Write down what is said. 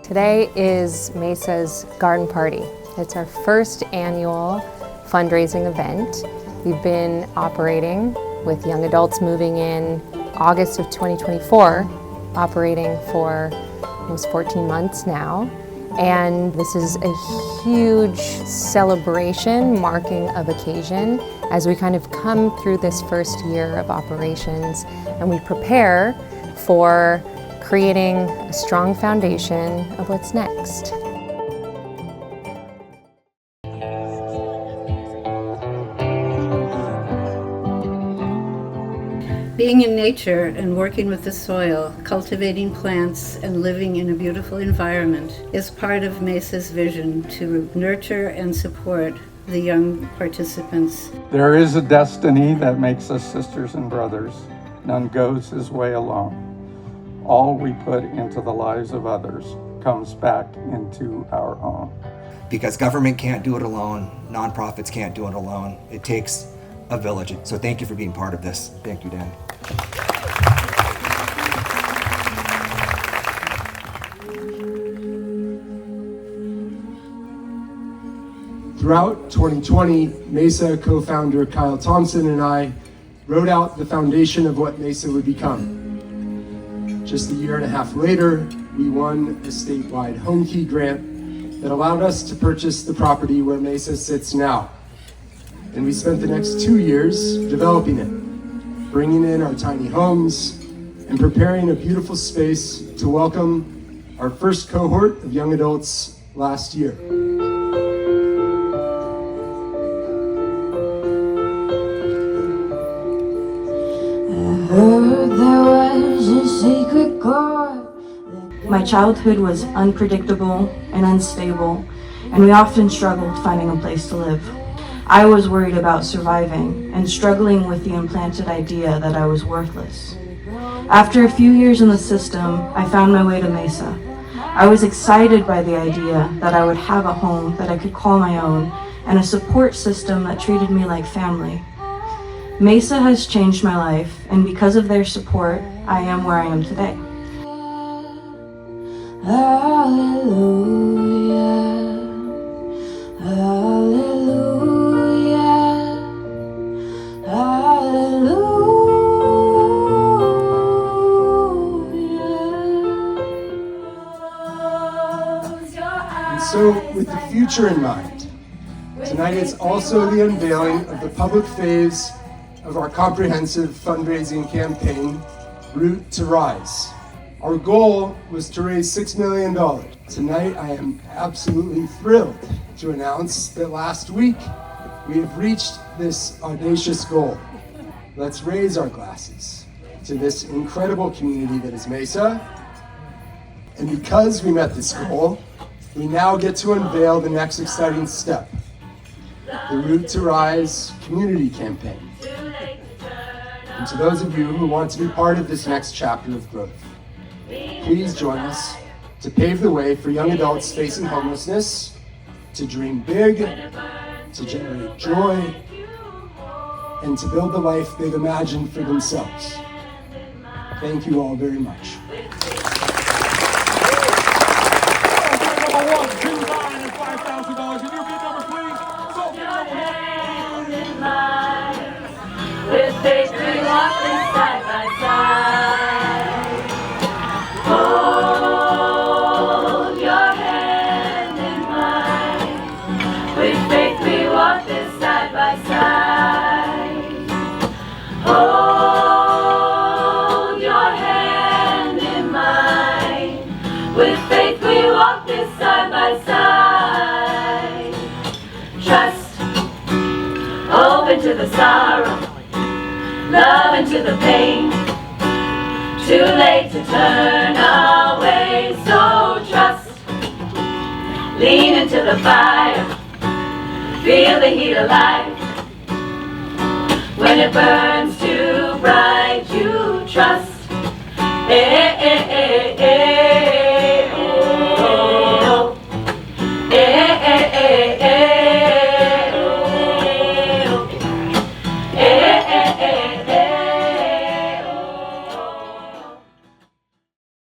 Today is Mesa's Garden Party. It's our first annual fundraising event. We've been operating with young adults moving in August of 2024, operating for almost 14 months now. And this is a huge celebration, marking of occasion as we kind of come through this first year of operations and we prepare for creating a strong foundation of what's next. Being in nature and working with the soil, cultivating plants and living in a beautiful environment is part of Mesa's vision to nurture and support the young participants. There is a destiny that makes us sisters and brothers. None goes his way alone. All we put into the lives of others comes back into our own. Because government can't do it alone, nonprofits can't do it alone. It takes a village. So thank you for being part of this. Thank you, Dan. Throughout 2020, Mesa co-founder Kyle Thompson and I wrote out the foundation of what Mesa would become. Just a year and a half later, we won a statewide home key grant that allowed us to purchase the property where Mesa sits now. And we spent the next 2 years developing it, bringing in our tiny homes and preparing a beautiful space to welcome our first cohort of young adults last year. My childhood was unpredictable and unstable, and we often struggled finding a place to live. I was worried about surviving and struggling with the implanted idea that I was worthless. After a few years in the system, I found my way to Mesa. I was excited by the idea that I would have a home that I could call my own and a support system that treated me like family. Mesa has changed my life, and because of their support, I am where I am today. Hallelujah, hallelujah, hallelujah. And so, with the future in mind, tonight is also the unveiling of the public phase of our comprehensive fundraising campaign, Root to Rise. Our goal was to raise $6 million. Tonight, I am absolutely thrilled to announce that last week, we have reached this audacious goal. Let's raise our glasses to this incredible community that is Mesa. And because we met this goal, we now get to unveil the next exciting step, the Root to Rise community campaign. And to those of you who want to be part of this next chapter of growth, please join us to pave the way for young adults facing homelessness, to dream big, to generate joy, and to build the life they've imagined for themselves. Thank you all very much. With faith we walk side by side. Hold your hand in mine. With faith we walk this side by side. Hold your hand in mine. With faith we walk this side by side. Trust, open to the sorrow, love into the pain. Too late to turn away, so trust. Lean into the fire, feel the heat of life. When it burns too bright, you trust. Hey, hey, hey.